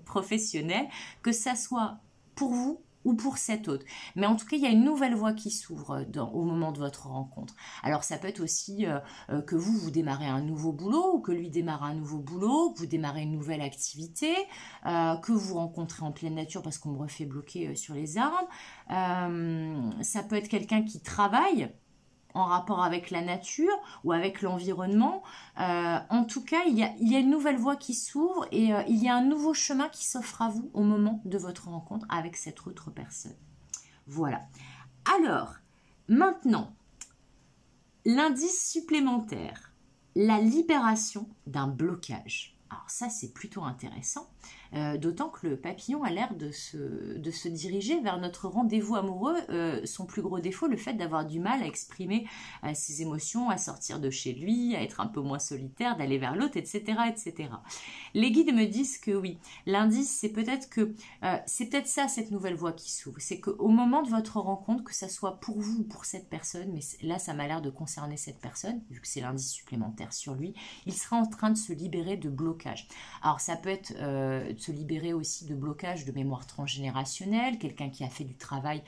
Speaker 1: professionnelle, que ça soit pour vous ou pour cet autre. Mais en tout cas, il y a une nouvelle voie qui s'ouvre au moment de votre rencontre. Alors, ça peut être aussi que vous démarrez un nouveau boulot, ou que lui démarre un nouveau boulot, que vous démarrez une nouvelle activité, que vous rencontrez en pleine nature parce qu'on me refait bloquer sur les arbres. Ça peut être quelqu'un qui travaille en rapport avec la nature ou avec l'environnement. En tout cas, il y a une nouvelle voie qui s'ouvre et il y a un nouveau chemin qui s'offre à vous au moment de votre rencontre avec cette autre personne. Voilà. Alors, maintenant, l'indice supplémentaire, la libération d'un blocage. Alors ça, c'est plutôt intéressant, d'autant que le papillon a l'air de se diriger vers notre rendez-vous amoureux. Son plus gros défaut, le fait d'avoir du mal à exprimer ses émotions, à sortir de chez lui, à être un peu moins solitaire, d'aller vers l'autre, etc., etc. Les guides me disent que oui, l'indice, c'est peut-être ça, cette nouvelle voie qui s'ouvre. C'est qu'au moment de votre rencontre, que ça soit pour vous ou pour cette personne, mais là, ça m'a l'air de concerner cette personne, vu que c'est l'indice supplémentaire sur lui, il sera en train de se libérer de blocage. Alors, ça peut être se libérer aussi de blocage de mémoire transgénérationnelle, quelqu'un qui a fait du travail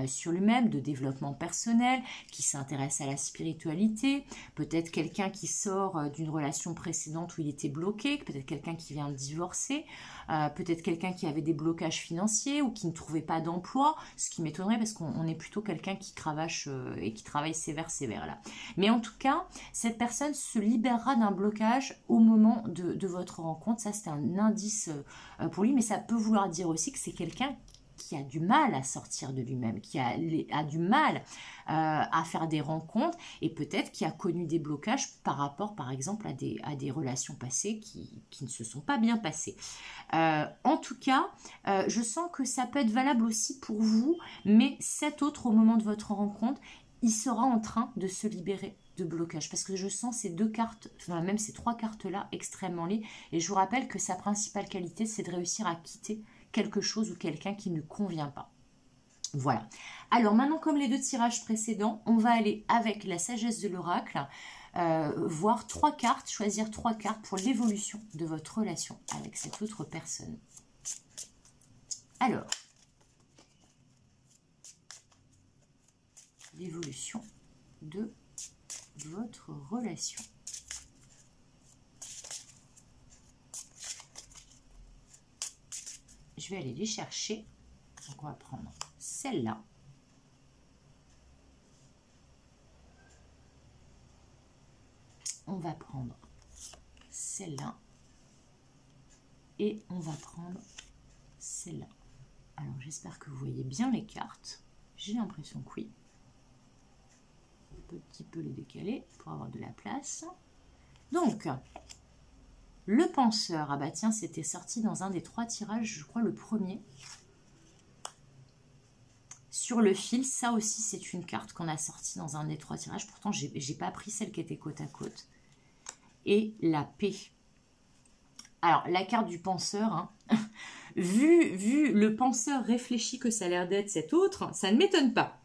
Speaker 1: sur lui-même, de développement personnel, qui s'intéresse à la spiritualité, peut-être quelqu'un qui sort d'une relation précédente où il était bloqué, peut-être quelqu'un qui vient de divorcer, peut-être quelqu'un qui avait des blocages financiers ou qui ne trouvait pas d'emploi, ce qui m'étonnerait parce qu'on est plutôt quelqu'un qui cravache et qui travaille sévère là. Mais en tout cas, cette personne se libérera d'un blocage au moment de votre rencontre. Ça, c'est un indice pour lui, mais ça peut vouloir dire aussi que c'est quelqu'un qui a du mal à sortir de lui-même, qui a du mal à faire des rencontres et peut-être qui a connu des blocages par rapport, par exemple, à des relations passées qui ne se sont pas bien passées. En tout cas, je sens que ça peut être valable aussi pour vous, mais cet autre, au moment de votre rencontre, il sera en train de se libérer de blocage, parce que je sens ces deux cartes, enfin même ces trois cartes-là extrêmement liées, et je vous rappelle que sa principale qualité, c'est de réussir à quitter quelque chose ou quelqu'un qui ne convient pas. Voilà. Alors maintenant, comme les deux tirages précédents, on va aller avec la sagesse de l'oracle, voir trois cartes, choisir trois cartes pour l'évolution de votre relation avec cette autre personne. Alors, l'évolution de votre relation. Je vais aller les chercher. Donc on va prendre celle-là. On va prendre celle-là. Et on va prendre celle-là. Alors j'espère que vous voyez bien les cartes. J'ai l'impression que oui. Un petit peu les décaler pour avoir de la place. Donc, le penseur, ah bah tiens, c'était sorti dans un des trois tirages, je crois le premier. Sur le fil, ça aussi c'est une carte qu'on a sortie dans un des trois tirages. Pourtant, j'ai pas pris celle qui était côte à côte. Et la paix. Alors, la carte du penseur, hein, vu le penseur réfléchi que ça a l'air d'être cet autre, ça ne m'étonne pas.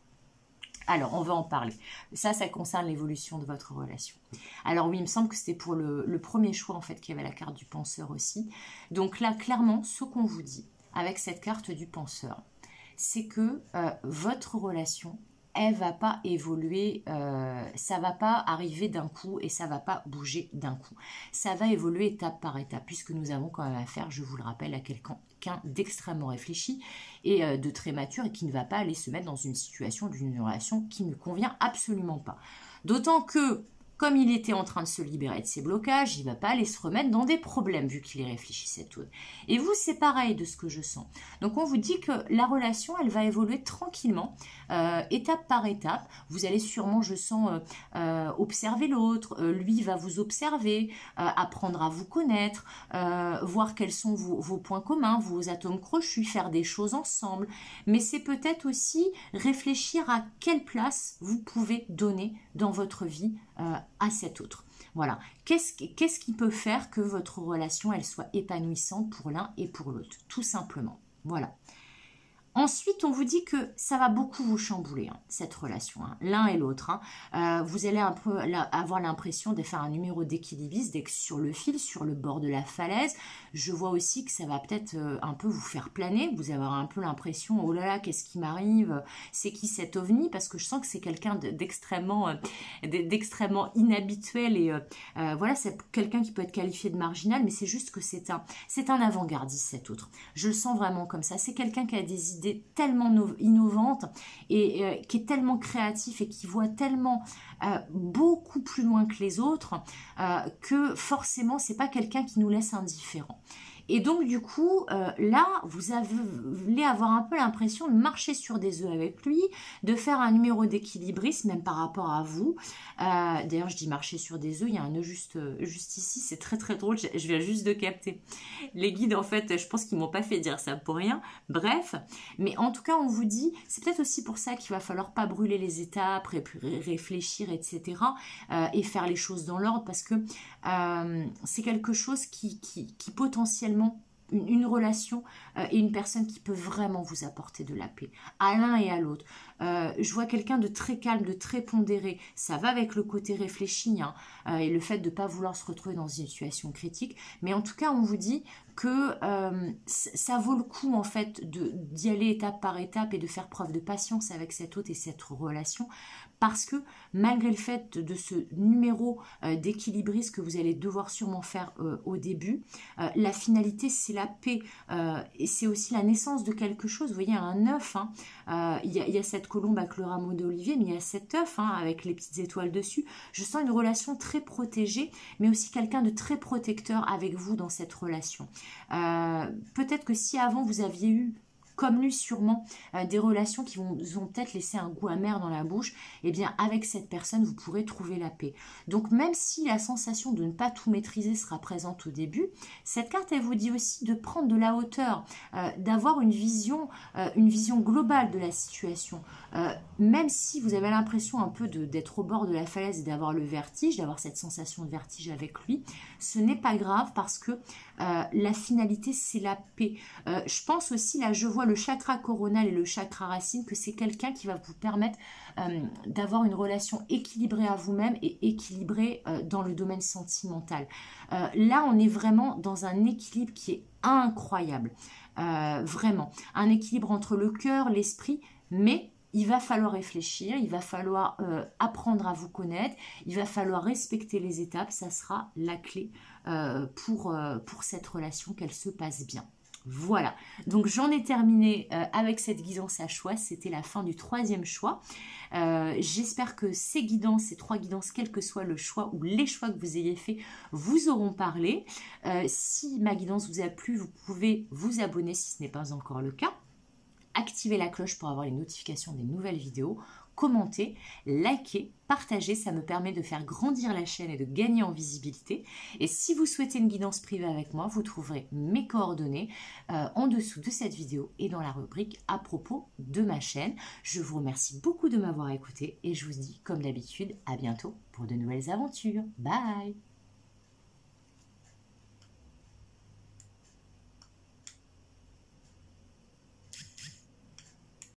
Speaker 1: Alors, on va en parler. Ça concerne l'évolution de votre relation. Alors oui, il me semble que c'était pour le premier choix, en fait, qu'il y avait la carte du penseur aussi. Donc là, clairement, ce qu'on vous dit avec cette carte du penseur, c'est que votre relation, elle va pas évoluer, ça va pas arriver d'un coup et ça va pas bouger d'un coup. Ça va évoluer étape par étape, puisque nous avons quand même affaire, je vous le rappelle, à quelqu'un d'extrêmement réfléchi et de très mature et qui ne va pas aller se mettre dans une situation d'une relation qui ne convient absolument pas. D'autant que, comme il était en train de se libérer de ses blocages, il ne va pas aller se remettre dans des problèmes vu qu'il est réfléchi cet autre. Et vous, c'est pareil de ce que je sens. Donc, on vous dit que la relation, elle va évoluer tranquillement, étape par étape. Vous allez sûrement, je sens, observer l'autre. Lui va vous observer, apprendre à vous connaître, voir quels sont vos points communs, vos atomes crochus, faire des choses ensemble. Mais c'est peut-être aussi réfléchir à quelle place vous pouvez donner dans votre vie à cet autre. Voilà. Qu'est-ce qui peut faire que votre relation, elle soit épanouissante pour l'un et pour l'autre? Tout simplement. Voilà. Ensuite, on vous dit que ça va beaucoup vous chambouler, hein, cette relation, hein, l'un et l'autre. Hein. Vous allez un peu avoir l'impression de faire un numéro d'équilibriste, d'être sur le fil, sur le bord de la falaise. Je vois aussi que ça va peut-être un peu vous faire planer. Vous allez avoir un peu l'impression, oh là là, qu'est-ce qui m'arrive? C'est qui cet ovni? Parce que je sens que c'est quelqu'un d'extrêmement inhabituel. Et voilà, c'est quelqu'un qui peut être qualifié de marginal, mais c'est juste que c'est un avant-gardiste, cet autre. Je le sens vraiment comme ça. C'est quelqu'un qui a des idées idées tellement innovantes et qui est tellement créatif et qui voit tellement beaucoup plus loin que les autres que forcément c'est pas quelqu'un qui nous laisse indifférents. Et donc du coup, là, vous allez avoir un peu l'impression de marcher sur des œufs avec lui, de faire un numéro d'équilibriste, même par rapport à vous. D'ailleurs, je dis marcher sur des œufs, il y a un œuf juste ici, c'est très très drôle, je viens juste de capter. Les guides, en fait, je pense qu'ils m'ont pas fait dire ça pour rien. Bref, mais en tout cas, on vous dit, c'est peut-être aussi pour ça qu'il va falloir pas brûler les étapes, réfléchir, etc. Et faire les choses dans l'ordre, parce que c'est quelque chose qui potentiellement une relation et une personne qui peut vraiment vous apporter de la paix, à l'un et à l'autre. Je vois quelqu'un de très calme, de très pondéré, ça va avec le côté réfléchi hein, et le fait de ne pas vouloir se retrouver dans une situation critique, mais en tout cas on vous dit que ça vaut le coup en fait d'y aller étape par étape et de faire preuve de patience avec cet autre et cette relation, parce que malgré le fait de ce numéro d'équilibriste que vous allez devoir sûrement faire au début, la finalité c'est la paix et c'est aussi la naissance de quelque chose. Vous voyez un œuf, hein, il y a cette colombe avec le rameau d'olivier, mais il y a cet œuf hein, avec les petites étoiles dessus. Je sens une relation très protégée, mais aussi quelqu'un de très protecteur avec vous dans cette relation. Peut-être que si avant vous aviez eu comme lui sûrement, des relations qui vous ont peut-être laissé un goût amer dans la bouche, eh bien avec cette personne, vous pourrez trouver la paix. Donc même si la sensation de ne pas tout maîtriser sera présente au début, cette carte, elle vous dit aussi de prendre de la hauteur, d'avoir une vision globale de la situation. Même si vous avez l'impression un peu d'être au bord de la falaise et d'avoir le vertige, d'avoir cette sensation de vertige avec lui, ce n'est pas grave parce que la finalité, c'est la paix. Je pense aussi, là, je vois le chakra coronal et le chakra racine, que c'est quelqu'un qui va vous permettre d'avoir une relation équilibrée à vous-même et équilibrée dans le domaine sentimental. Là, on est vraiment dans un équilibre qui est incroyable. Vraiment. Un équilibre entre le cœur, l'esprit, mais il va falloir réfléchir, il va falloir apprendre à vous connaître, il va falloir respecter les étapes, ça sera la clé pour cette relation, qu'elle se passe bien. Voilà, donc j'en ai terminé avec cette guidance à choix, c'était la fin du 3e choix. J'espère que ces guidances, ces 3 guidances, quel que soit le choix ou les choix que vous ayez fait, vous auront parlé. Si ma guidance vous a plu, vous pouvez vous abonner si ce n'est pas encore le cas. Activez la cloche pour avoir les notifications des nouvelles vidéos, commentez, likez, partagez, ça me permet de faire grandir la chaîne et de gagner en visibilité. Et si vous souhaitez une guidance privée avec moi, vous trouverez mes coordonnées en dessous de cette vidéo et dans la rubrique à propos de ma chaîne. Je vous remercie beaucoup de m'avoir écouté et je vous dis comme d'habitude à bientôt pour de nouvelles aventures. Bye!